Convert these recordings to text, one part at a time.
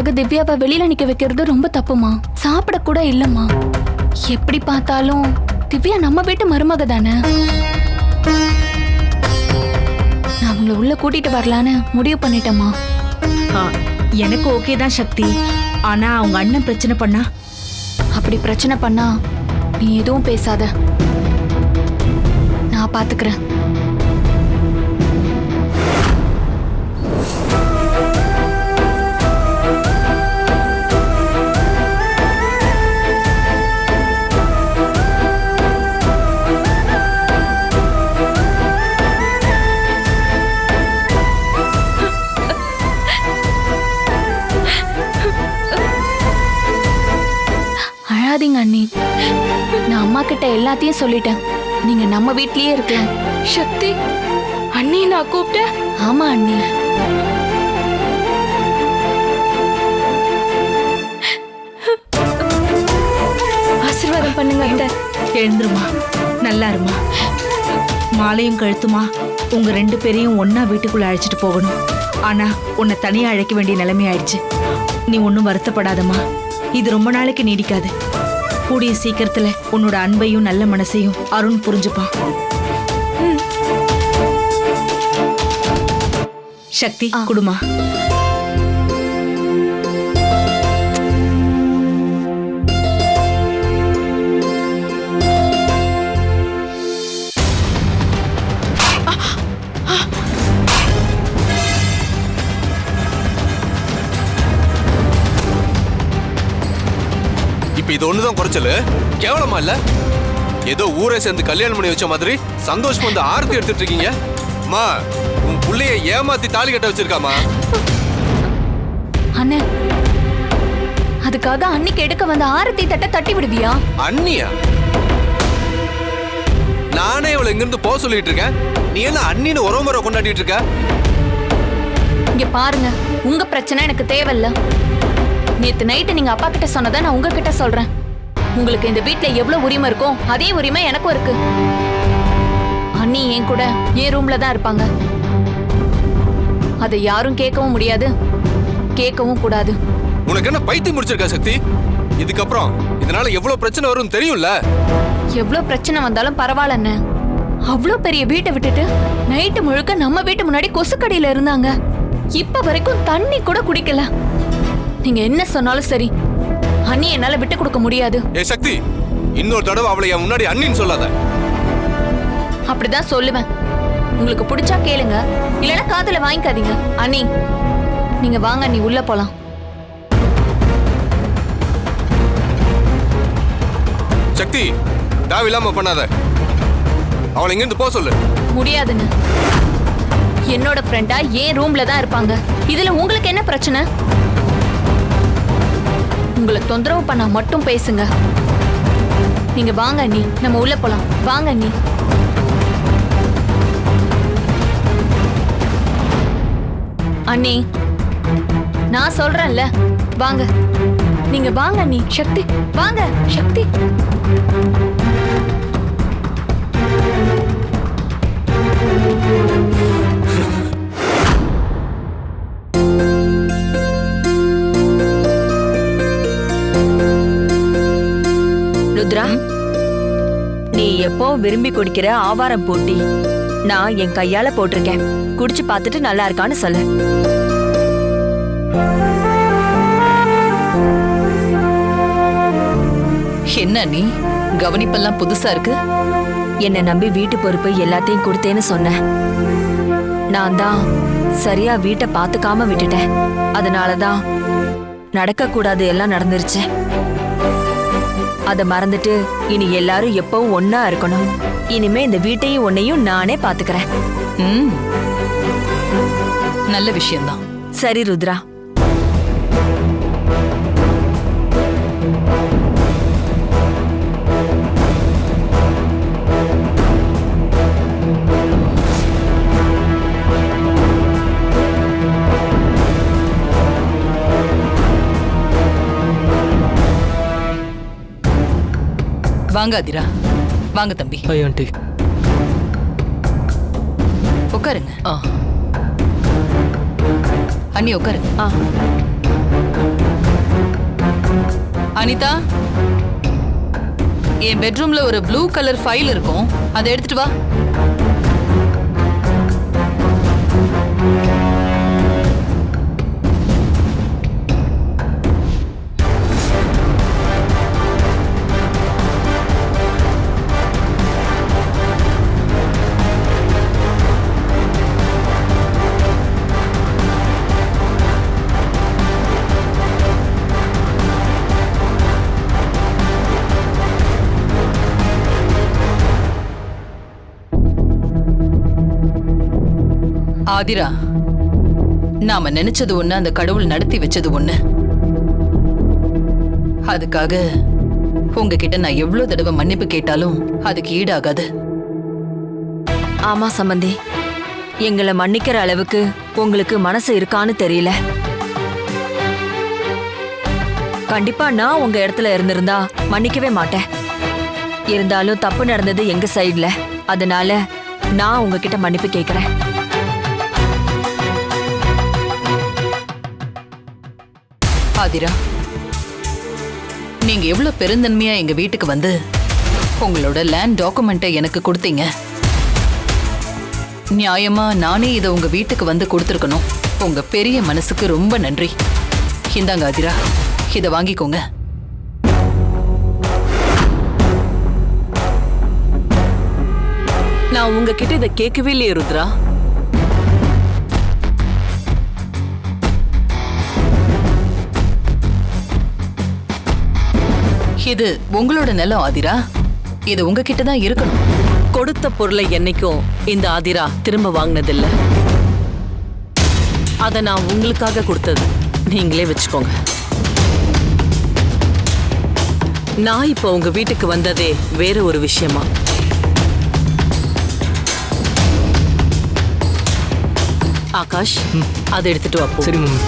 அதுக்காக திவ்யாவை வெளியில நிக்க வைக்கிறது ரொம்ப தப்புமா. சாப்பிட கூட இல்லம்மா. எப்படி பார்த்தாலும் திவ்யா நம்ம வீட்டு மருமக தானே. நான் அவங்கள உள்ள கூட்டிட்டு வரலான்னு முடிவு பண்ணிட்டேம்மா. எனக்கு ஓகே தான் சக்தி. ஆனா அவங்க அண்ணன் பிரச்சனை பண்ணா? அப்படி பிரச்சனை பண்ணா நீ எதுவும் பேசாத, நான் பாத்துக்கிறேன். அழாதீங்க அண்ணி, நான் அம்மா கிட்ட எல்லாத்தையும் சொல்லிட்டேன். நீங்க நம்ம வீட்லயே இருக்கலாம். சக்தி, அண்ணி நான் கூப்பிட்டேன். ஆமா அண்ணி. ஆசீர்வாதம் பண்ணுங்க அத்தை. எழுந்துருமா, நல்லா இருமா. மாலையும் கழுத்துமா உங்க 2 பேரையும் ஒன்னா வீட்டுக்குள்ள அழைச்சிட்டு போகணும். ஆனா உன்னை தனியா அழைக்க வேண்டிய நிலைமை ஆயிடுச்சு. நீ ஒன்னும் வருத்தப்படாதம்மா. இது ரொம்ப நாளைக்கு நீடிக்காது. கூடிய சீக்கிரத்துல உன்னோட அன்பையும் நல்ல மனசையும் அருண் புரிஞ்சுப்பான். சக்தி குடுமா. இது ஒண்ணுதான் குறைச்சலு. கேவலமா இல்ல? ஏதோ ஊரை சேர்ந்து கல்யாணம் பண்ணி வச்ச மாதிரி சந்தோஷம் வந்து ஆரத்தி எடுத்துட்டு இருக்கீங்க. அம்மா, உன் புள்ளைய ஏமாத்தி தாலி கட்ட வச்சிருக்காமா? அண்ணே, அதுக்காக அன்னைக்கு எடுக்க வந்த ஆரத்தி தட்ட தட்டி விடுவியா? அண்ணியா? நானே இவளை இங்கிருந்து போக சொல்லிட்டு இருக்கேன். நீ என்ன அண்ணின்னு உறவுமுறை கொண்டாடிட்டு இருக்க? இங்க பாருங்க, உங்க பிரச்சனை எனக்கு தேவையில்ல. நேத்து நைட்டு நீங்க அப்பா கிட்ட சொன்னதை நான் உங்ககிட்ட சொல்றேன். உங்களுக்கு இந்த வீட்ல எவ்வளவு உரிமை இருக்கோ அதே உரிமை எனக்கும் இருக்கு. அண்ணி என் கூட என் ரூம்ல தான் இருப்பாங்க. அதை யாரும் கேட்கவும் முடியாது, கேட்கவும் கூடாது. உனக்கு என்ன பைத்தியம் முடிச்சிருக்கா சக்தி? இதுக்கப்புறம் இதனால எவ்வளவு பிரச்சனை வரும்னு தெரியும்ல? எவ்வளவு பிரச்சனை வந்தாலும் பரவாயில்லன்னு அவ்வளவு பெரிய வீட்டை விட்டுட்டு நைட்டு முழுக்க நம்ம வீட்டு முன்னாடி கொசுக்கடியில இருந்தாங்க. இப்ப வரைக்கும் தண்ணி கூட குடிக்கல. நீங்க என்ன சொன்னாலும் சரி, அண்ணி என்னால விட்டு கொடுக்க முடியாது. ஏ சக்தி, இன்னொரு தடவை அவளை என் முன்னாடி அண்ணின்னு சொல்லாத. அப்படிதான் சொல்லுவேன். உங்களுக்கு பிடிச்சா கேளுங்க, இல்லைன்னா காதுல வாங்கிக்காதீங்க. அண்ணி, நீங்க வாங்க அண்ணி, உள்ள போலாம். சக்தி, தேவையில்லாம பண்ணாத. அவளை இங்கிருந்து போக சொல்லு. முடியாதுன்னு. என்னோட ஃப்ரெண்டா ஏன் ரூம்ல தான் இருப்பாங்க. இதுல உங்களுக்கு என்ன பிரச்சனை? உங்களை தொந்தரவு பண்ணா மட்டும் பேசுங்க. நீங்க வாங்க அண்ணி, நம்ம உள்ள போலாம். வாங்க அண்ணி. அண்ணி, நான் சொல்றேன்ல, வாங்க. நீங்க வாங்க அண்ணி. சக்தி, வாங்க சக்தி. ருத்ரா, நீ எப்போ விரும்பி குடிக்கிற ஆவாரம் போட்டி நான் என் கையால போட்டிருக்கேன். குடிச்சு பார்த்துட்டு நல்லா இருக்கான்னு சொல்லு. என்ன நீ கவனிப்பெல்லாம் புதுசா இருக்கு? என்னை நம்பி வீட்டு பொறுப்பு எல்லாத்தையும் கொடுத்தேன்னு சொன்னேன். நான் தான் சரியா வீட்டை பாத்துக்காம விட்டுட்டேன். அதனாலதான் நடக்க கூடாது எல்லாம் நடந்துருச்சு. அத மறந்துட்டு இனி எல்லாரும் எப்பவும் ஒன்னா இருக்கணும். இனிமே இந்த வீட்டையும் உன்னையும் நானே பாத்துக்கிறேன். நல்ல விஷயம்தான். சரி ருத்ரா. வாங்க அதிரா, வாங்க தம்பி. Hi aunty. உட்காருங்க. அண்ணி உட்காருங்க. அனிதா, என் பெட்ரூம்ல ஒரு ப்ளூ கலர் ஃபைல் இருக்கும், அதை எடுத்துட்டு வா. ஆதிரா, நாம நினைச்சது ஒண்ணு, அந்த கடவுள் நடத்தி வச்சது ஒண்ணு. அதுக்காக உங்ககிட்ட நான் எவ்வளவு தடவை மன்னிப்பு கேட்டாலும் அதுக்கு ஈடாகாது. ஆமா சம்பந்தி, எங்களை மன்னிக்கிற அளவுக்கு உங்களுக்கு மனசு இருக்கான்னு தெரியல. கண்டிப்பா நான் உங்க இடத்துல இருந்திருந்தா மன்னிக்கவே மாட்டேன். இருந்தாலும் தப்பு நடந்தது எங்க சைடுல, அதனால நான் உங்ககிட்ட மன்னிப்பு கேட்கிறேன். ஆதிரா, நீங்க எவ்வளவு பெருந்தன்மையா எங்க வீட்டுக்கு வந்து உங்களோட லேண்ட் டாக்குமெண்ட்டை எனக்கு கொடுத்தீங்க. நியாயமா நானே இதை உங்க வீட்டுக்கு வந்து கொடுத்துருக்கணும். உங்க பெரிய மனசுக்கு ரொம்ப நன்றி. இந்தாங்க ஆதிரா, இதை வாங்கிக்கோங்க. நான் உங்ககிட்ட இதை கேட்கவே இல்லையே ருத்ரா. இது உங்களோட நிலம் ஆதிரா, இது உங்ககிட்ட தான் இருக்கணும். கொடுத்த பொருளை என்னைக்கும் இந்த ஆதிரா திரும்ப வாங்கினதில்ல. அதை நான் உங்களுக்காக கொடுத்தது, நீங்களே வச்சுக்கோங்க. நான் இப்போ உங்க வீட்டுக்கு வந்ததே வேற ஒரு விஷயமா. ஆகாஷ், அதை எடுத்துட்டு வா. சரி மம்மி.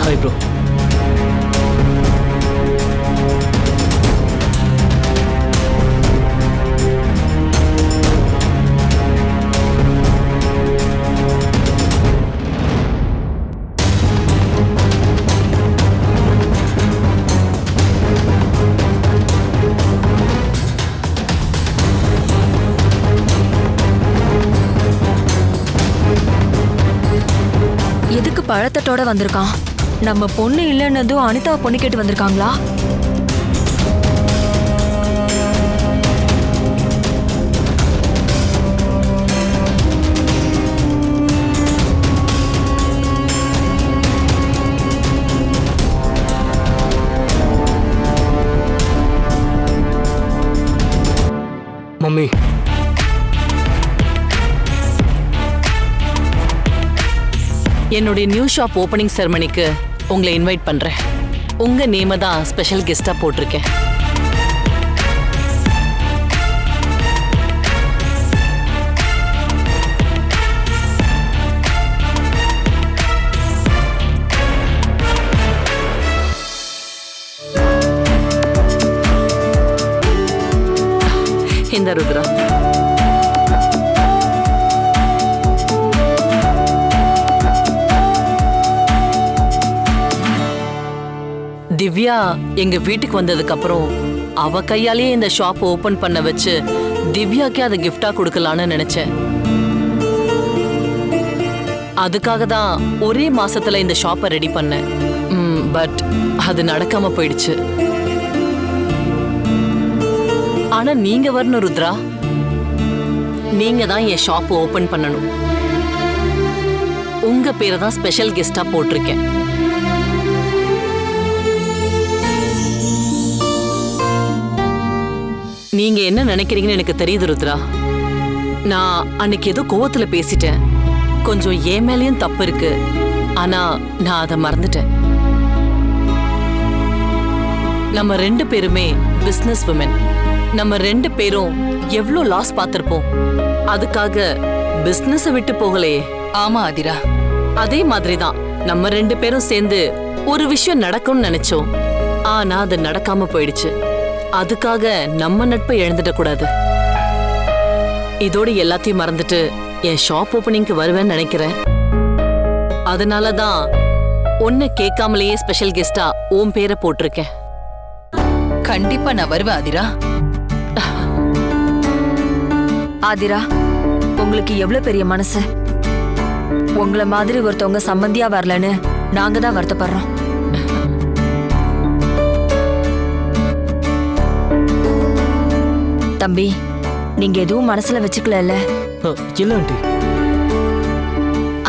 Hi bro. எதுக்கு பழத்தட்டோட வந்திருக்கான்? நம்ம பொண்ணு இல்லைன்னதும் அனிதாவை பொண்ணு கேட்டு வந்திருக்காங்களா? மம்மி, என்னுடைய நியூ ஷாப் ஓபனிங் செரமனிக்கு உங்களை இன்வைட் பண்றேன். உங்க நேம தான் ஸ்பெஷல் கெஸ்டா போட்டிருக்கேன். இந்த ருத்ரா, திவ்யா எங்க வீட்டுக்கு வந்ததுக்கு அப்புறம் அவ கையாலேயே இந்த ஷாப் ஓபன் பண்ண வச்சு திவ்யாக்கே அதை கிஃப்டா கொடுக்கலான்னு நினைச்சேன். அதுக்காக தான் ஒரே மாசத்துல இந்த ஷாப்பை ரெடி பண்ணேன். பட் அது நடக்காம போயிடுச்சு. ஆனா நீங்க வரணும் ருத்ரா. நீங்க தான் என் ஷாப் ஓபன் பண்ணணும். உங்க பேரை தான் ஸ்பெஷல் கெஸ்டா போட்டிருக்கேன். நீங்க என்ன நினைக்கிறீங்கன்னு எனக்கு தெரியுது ருத்ரா. நான் அன்னைக்கு ஏதோ கோவத்துல பேசிட்டேன். கொஞ்சம் என் மேலேயும் தப்பு இருக்கு. ஆனா நான் அதை மறந்துட்டேன். நம்ம 2 பேருமே பிசினஸ் விமன். நம்ம 2 பேரும் எவ்வளவு லாஸ் பார்த்திருப்போம். அதுக்காக பிசினஸ் விட்டு போகலையே. ஆமா ஆதிரா, அதே மாதிரிதான் நம்ம 2 பேரும் சேர்ந்து ஒரு விஷயம் நடக்கும்னு நினைச்சோம். ஆனா அது நடக்காம போயிடுச்சு. அதுக்காக நம்ம நட்பை இழந்துட கூடாது. இதோட எல்லாத்தையும் மறந்துட்டு என் ஷாப் ஓபனிங்க்கு வருவேன்னு நினைக்கிறேன். அதனாலதான் உன்னை கேட்காமலேயே ஸ்பெஷல் கெஸ்டா உன் பேரை போட்டிருக்கேன். கண்டிப்பா நான் வருவேன் ஆதிரா. ஆதிரா, உங்களுக்கு எவ்வளவு பெரிய மனசு. உங்கள மாதிரி ஒருத்தவங்க சம்பந்தியா வரலன்னு நாங்க தான் வருத்தப்படுறோம். தம்பி, நீங்க எதுவும் மனசுல வச்சுக்கல? இல்லை ஆண்டி.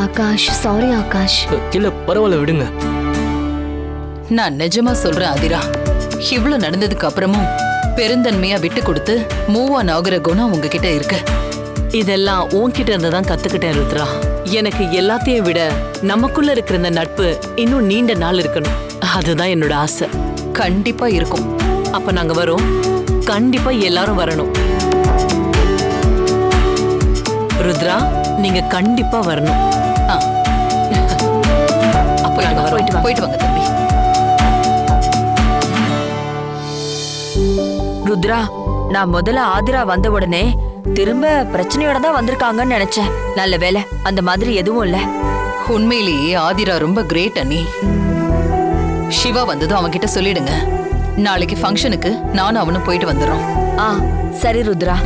ஆகாஷ், சாரி ஆகாஷ். இல்லை, பரவாயில்ல, விடுங்க. நான் நிஜமா சொல்றேன் ஆதிரா, இவ்வளவு நடந்ததுக்கு அப்புறமும் பெருந்தன்மையா விட்டு கொடுத்து மூவ் ஆன் ஆகுற குணம் உங்ககிட்ட இருக்கு. இதெல்லாம் உன்கிட்ட இருந்து தான் கத்துக்கிட்டேன் ருத்ரா. எனக்கு எல்லாத்தையும் விட நமக்குள்ள இருக்கிற இந்த நட்பு இன்னும் நீண்ட நாள் இருக்கணும். அதுதான் என்னோட ஆசை. கண்டிப்பா இருக்கும். அப்ப நாங்க வரோம். கண்டிப்பா எல்லாரும் வரணும். ருத்ரா, நீங்க கண்டிப்பா வரணும். ஆ. அப்ப நாங்க வரோம். போயிட்டு வாங்க தம்பி. ருத்ரா, நான் முதல்ல ஆதிரா வந்த உடனே திரும்ப பிரச்சனையோட தான் வந்திருக்காங்கன்னு நினைச்சேன். நல்ல வேலை, அந்த மாதிரி எதுவும் இல்ல. உண்மையிலேயே ஆதிரா ரொம்ப கிரேட் அண்ணி. சிவா வந்ததும் அவன்கிட்ட சொல்லிடுங்க, நாளைக்கு ஃபங்க்ஷனுக்கு நானும் அவனும் போயிட்டு வந்துடுறோம். ஆ, சரி ருத்ரா.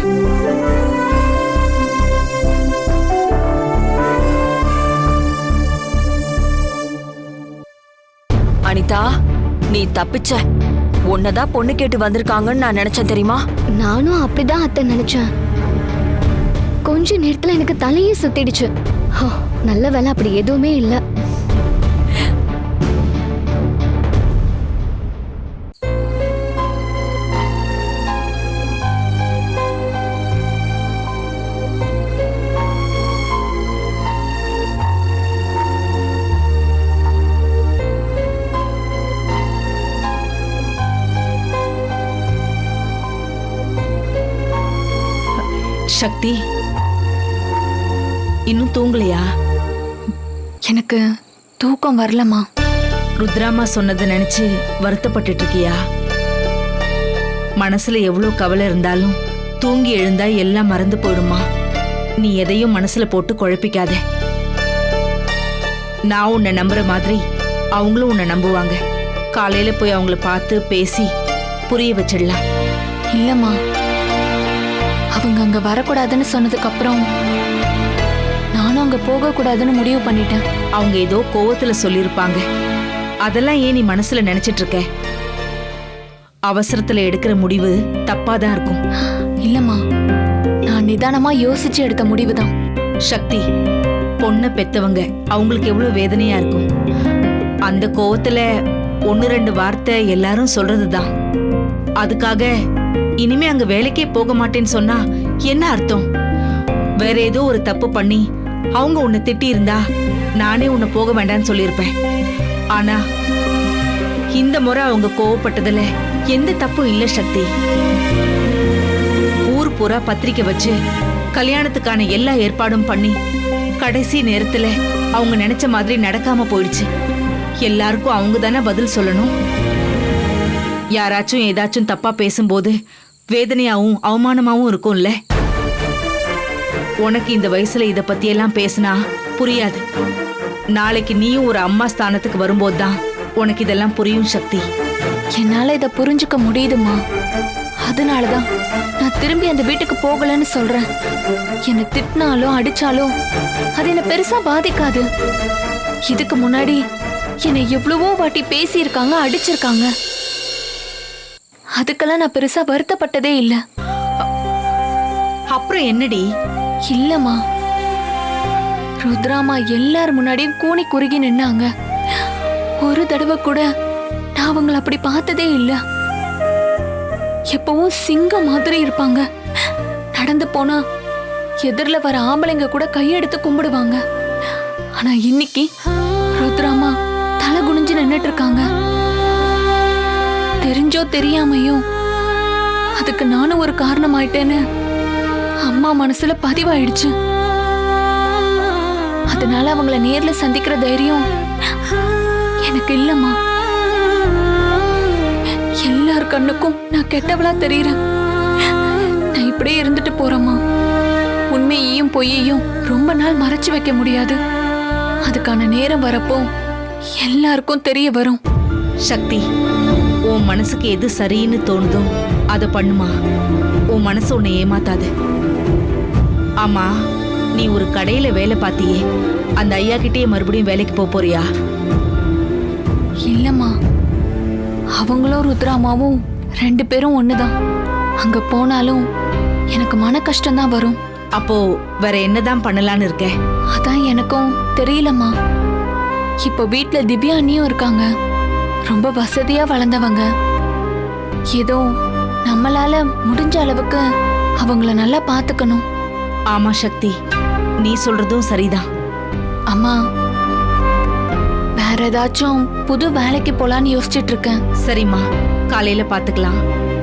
அனிதா, நீ தப்பிச்ச. உன்னதான் பொண்ணு கேட்டு வந்திருக்காங்கன்னு நான் நினைச்சேன் தெரியுமா? நானும் அப்படிதான் அத்தை நினைச்சேன். கொஞ்ச நேரத்துல எனக்கு தலையே சுத்திடுச்சு. நல்ல வேலை அப்படி எதுவுமே இல்ல. சக்தி, இன்னும் தூங்கலையா? எனக்கு தூக்கம் வரலம்மா. ருத்ராமா சொன்னதை நினைச்சு வருத்தப்பட்டுட்டு இருக்கியா? மனசுல எவ்வளவு கவலை இருந்தாலும் தூங்கி எழுந்தா எல்லாம் மறந்து போயிடுமா. நீ எதையும் மனசுல போட்டு குழப்பிக்காத. நான் உன்னை நம்புற மாதிரி அவங்களும் உன்னை நம்புவாங்க. காலையில போய் அவங்கள பார்த்து பேசி புரிய வச்சிடலாம். இல்லம்மா, அவங்க அங்க வரக்கூடாதுன்னு சொன்னதுக்கு அப்புறம் நானும் அங்க போக கூடாதுன்னு முடிவு பண்ணிட்டேன். அவங்க ஏதோ கோவத்துல சொல்லிருப்பாங்க. அதெல்லாம் ஏன் நீ மனசுல நினைச்சிட்டு இருக்க? அவசரத்துல எடுக்கிற முடிவு தப்பாதான் இருக்கும். இல்லம்மா, நான் நிதானமா யோசிச்சு எடுத்த முடிவுதான். சக்தி, பொண்ணை பெத்தவங்க அவங்களுக்கு எவ்வளவு வேதனையா இருக்கும். அந்த கோவத்துல 1-2 வார்த்தை எல்லாரும் சொல்றதுதான். அதுக்காக இனிமே அங்க வேலைக்கே போக மாட்டேன்னு சொன்னா என்ன அர்த்தம்? வேற ஏதோ ஒரு தப்பு பண்ணி அவங்க உன்னை திட்டி இருந்தா நானே உன்னை போக வேண்டாம்னு சொல்லியிருப்பேன். ஆனா இந்த முறை அவங்க கோவப்பட்டதுல எந்த தப்பும் இல்ல சக்தி. ஊர் பூரா பத்திரிக்கை வச்சு கல்யாணத்துக்கான எல்லா ஏற்பாடும் பண்ணி கடைசி நேரத்துல அவங்க நினைச்ச மாதிரி நடக்காம போயிடுச்சு. எல்லாருக்கும் அவங்க தானே பதில் சொல்லணும். யாராச்சும் ஏதாச்சும் தப்பா பேசும்போது வேதனையாவும் அவமானமாவும் இருக்கும்ல. உனக்கு இந்த வயசுல இத பத்தி எல்லாம் பேசினா புரியாது. நாளைக்கு நீயும் ஒரு அம்மா ஸ்தானத்துக்கு வரும்போதுதான் உனக்கு இதெல்லாம் புரியும் சக்தி. என்னால இத புரிஞ்சுக்க முடியுதுமா. அதனாலதான் நான் திரும்பி அந்த வீட்டுக்கு போகலன்னு சொல்றேன். என்னை திட்டினாலும் அடிச்சாலும் அது என்ன பெருசா பாதிக்காது. இதுக்கு முன்னாடி என்னை எவ்வளவோ வாட்டி பேசியிருக்காங்க, அடிச்சிருக்காங்க. அதுக்கெல்லாம் நான் பெருசா வருத்தப்பட்டதே இல்ல. அப்புறம் என்னடி? இல்லம்மா, ருத்ராமா எல்லார் முன்னாடியும் கூனி குறுகி நின்னாங்க. ஒரு தடவை கூட நான் அவங்கள அப்படி பார்த்ததே இல்ல. எப்பவும் சிங்கம் மாதிரி இருப்பாங்க. நடந்து போனா எதிரில வர ஆம்பளைங்க கூட கையெடுத்து கும்பிடுவாங்க. ஆனா இன்னைக்கு ருத்ராமா தலை குனிஞ்சு நின்னுட்டு இருக்காங்க. தெரிஞ்சோ தெரியாமையோ அதுக்கு நானும் ஒரு காரணம் ஆயிட்டேன்னு அம்மா மனசுல பதிவாயிடுச்சு. அதனால அவங்கள நேர்ல சந்திக்கிற தைரியம் எனக்கு இல்லம்மா. எல்லார் கண்ணுக்கும் நான் கெட்டவளா தெரியுறேன். நான் இப்படியே இருந்துட்டு போறேம்மா. உண்மையையும் பொய்யையும் ரொம்ப நாள் மறைச்சு வைக்க முடியாது. அதுக்கான நேரம் வரப்போ எல்லாருக்கும் தெரிய வரும். சக்தி, உன் மனசுக்கு எது சரின்னு தோணுதோ அதை பண்ணுமா. உன் மனசு உன்னை ஏமாத்தாது. ஆமா, நீ ஒரு கடையில வேலை பார்த்தியே, அந்த ஐயா கிட்டே மறுபடியும் வேலைக்கு போறியா? இல்லம்மா, அவங்களும் ருத்ராமாவும் 2 பேரும் ஒண்ணுதான். அங்க போனாலும் எனக்கு மன கஷ்டம்தான் வரும். அப்போ வேற என்னதான் பண்ணலான்னு இருக்க? அதான் எனக்கும் தெரியலம்மா. இப்போ வீட்ல திவ்யா அண்ணியும் இருக்காங்க. ரொம்ப வசதியா வளர்ந்தவங்க. ஏதோ நம்மளால முடிஞ்ச அளவுக்கு அவங்கள நல்லா பாத்துக்கணும். ஆமா சக்தி, நீ சொல்றதும் சரிதான். அம்மா, வேற ஏதாச்சும் புது வேலைக்கு போலான்னு யோசிச்சுட்டு இருக்கேன். சரிம்மா, காலையில பாத்துக்கலாம்.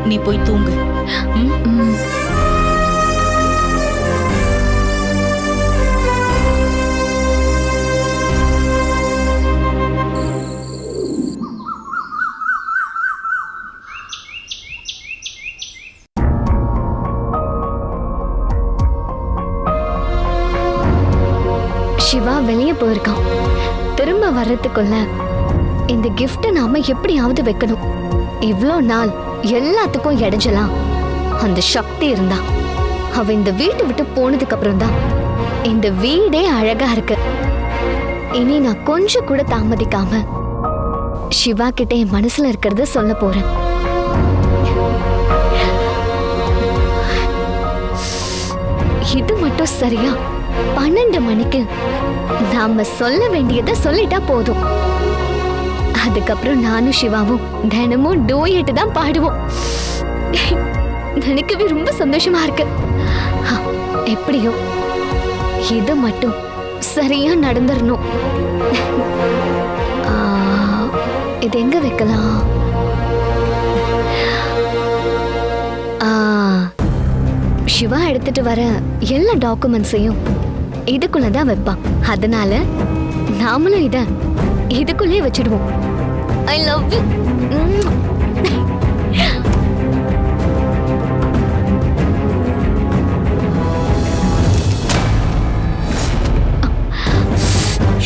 நீ போய் தூங்கு. ம்? ம். சிவா வெளியே போயிருக்கான். திரும்ப வர்றதுக்குள்ள இந்த கிஃப்ட நாம எப்படியாவது வைக்கணும். இவ்ளோ நாள் எல்லாத்துக்கும் இடைஞ்சலாம் அந்த சக்தி இருந்தா. அவ இந்த வீட்டை விட்டு போனதுக்கு அப்புறம் தான் இந்த வீடே அழகா இருக்கு. இனி நான் கொஞ்சம் கூட தாமதிக்காம சிவா கிட்ட என் மனசுல இருக்கிறத சொல்ல போறேன். இது மட்டும் சரியா 12 மணிக்கு நாம சொல்ல வேண்டியதை சொல்லிட்டா போதும். அதுக்கப்புறம் நானும் சிவாவும் தினமும் டூயட் தான் பாடுவோம். நினைக்கவே ரொம்ப சந்தோஷமா இருக்கு. எப்படியோ இது மட்டும் சரியா நடந்துடணும். இது எங்க வைக்கலாம்? சிவா எடுத்துட்டு வர எல்லா டாக்குமெண்ட்ஸையும் இதுக்குள்ளதான் வைப்பான். அதனால நாமளும் இதுக்குள்ளே வச்சிடுவோம். I love you.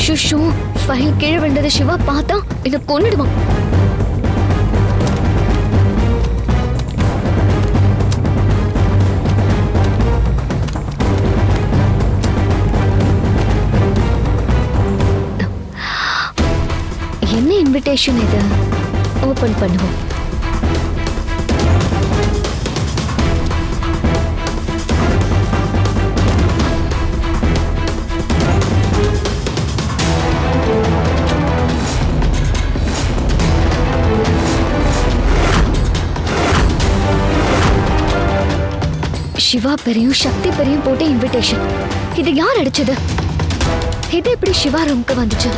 ஷுஷு, ஃபைல் கீழே விழுந்தது சிவா பார்த்தா இதை கொன்னுடுவான். என்ன இன்விடேஷன் இது? ஓபன் பண்ணுவோம். சிவா பெரியும் சக்தி பெரியும் போட்ட இன்விடேஷன். இது யார் அடிச்சது? இது எப்படி சிவா ரூமுக்கு வந்துச்சு?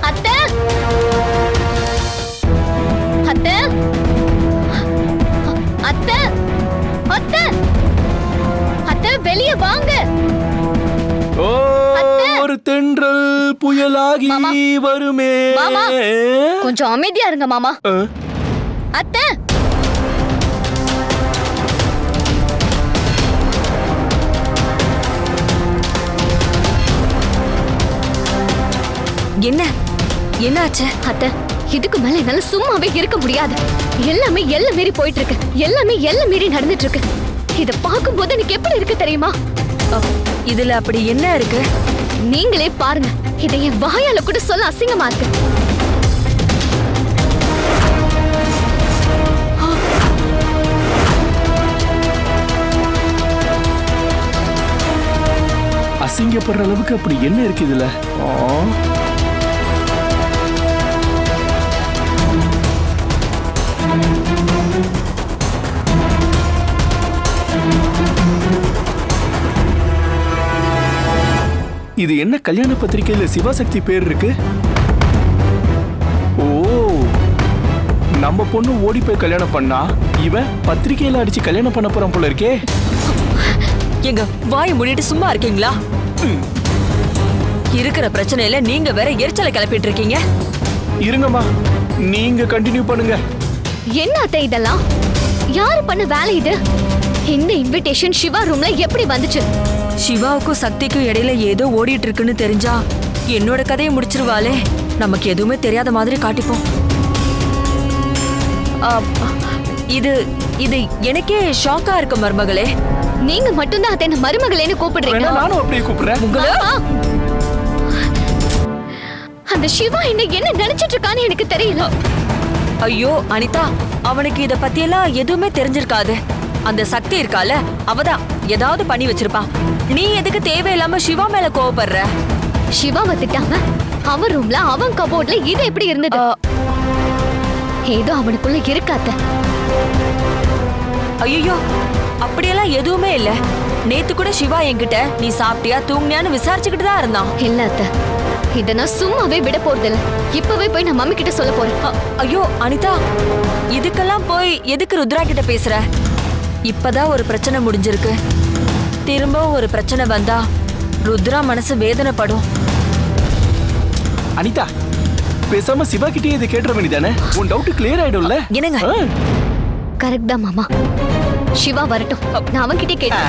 அத்தை, அத்தை, அத்தை, அத்தை, அத்தை, வெளியே வாங்க. ஒரு தென்றல் புயலாகி வருமே. மாமா, கொஞ்சம் அமைதியா இருங்க மாமா. அத்தை, என்ன என்னாச்சு? அத்தை, இதுக்கு மேல என்னால சும்மாவே இருக்க முடியாது. எல்லாமே எல்லை மீறி போயிட்டு இருக்கு. எல்லாமே எல்லை மீறி நடந்துட்டு இருக்கு. இத பாக்கும்போது எனக்கு எப்படி இருக்கு தெரியுமா? இதுல அப்படி என்ன இருக்கு? நீங்களே பாருங்க. இதை என் வாயால கூட சொல்ல அசிங்கமா இருக்கு. அசிங்கப்படுற அளவுக்கு அப்படி என்ன இருக்கு இதுல? இது என்ன கல்யாண பத்திரிகையில சிவசக்தி பேர் இருக்கு? ஓ, நம்ம பொண்ணு ஓடி போய் கல்யாணம் பண்ணா இவன் பத்திரிகையில அடிச்சு கல்யாணம் பண்ண போறான் போல இருக்கே. எங்க வாய் மூடிட்டு சும்மா இருக்கீங்களா? இருக்கிற பிரச்சனையில நீங்க வேற எரிச்சலை கிளப்பிட்டு இருக்கீங்க. இருங்கம்மா, நீங்க கண்டினியூ பண்ணுங்க. என்ன அத்தை இதெல்லாம்? யாரு பண்ண வேலை இது? இந்த இன்விடேஷன் சிவா ரூம்ல எப்படி வந்துச்சு? சிவாவுக்கும் சக்திக்கும் இடையில ஏதோ ஓடிட்டு இருக்குன்னு தெரிஞ்சா என்னோட கதையை முடிச்சிருவாளே. நமக்கு எதுவுமே தெரியாத மாதிரி காட்டிப்போம். இது இது எனக்கே ஷாக்கா இருக்கு மருமகளே. நீங்க மட்டும்தான் அதை என்ன மருமகளேன்னு கூப்பிடுறீங்க. நானும் அப்படியே கூப்பிடுறேன். அந்த சிவா என்ன நினைச்சிட்டு இருக்கான்னு எனக்கு தெரியல. ஐயோ அனிதா, அவனுக்கு இத பத்தியெல்லாம் எதுவுமே தெரிஞ்சிருக்காது. அந்த சக்தி இருக்கால, அவதான் ஏதாவது பண்ணி வச்சிருப்பான். நீ எதுக்கு தேவையில்லாம சிவா மேல கோவப்படுற? சிவாவை திட்டாம அவன் ரூம்ல அவன் கபோர்ட்ல இது எப்படி இருந்தது? ஏதோ அவனுக்குள்ள இருக்காத்த. ஐயோ, அப்படியெல்லாம் எதுவுமே இல்ல. நேத்து கூட சிவா என்கிட்ட நீ சாப்பிட்டியா தூங்கினியான்னு விசாரிச்சுக்கிட்டு தான் இருந்தான். இல்ல அத்த, இத நான் சும்மாவே விட போறதில்ல. இப்பவே போய் நான் மம்மி கிட்ட சொல்ல போறேன். ஐயோ அனிதா, இதுக்கெல்லாம் போய் எதுக்கு ருத்ரா கிட்ட பேசுற? இப்பதான் ஒரு பிரச்சனை முடிஞ்சிருக்கு. திரும்பவும் ஒரு பிரச்சனை வந்தா ருத்ரா மனசு வேதனைப்படும். அனிதா, பேசாம சிவா கிட்டே இதை கேட்டுற வேண்டியதானே? உன் டவுட் கிளியர் ஆயிடும்ல? என்னங்க? கரெக்ட் தான் மாமா. சிவா வரட்டும், நான் அவன்கிட்ட கேட்டேன்.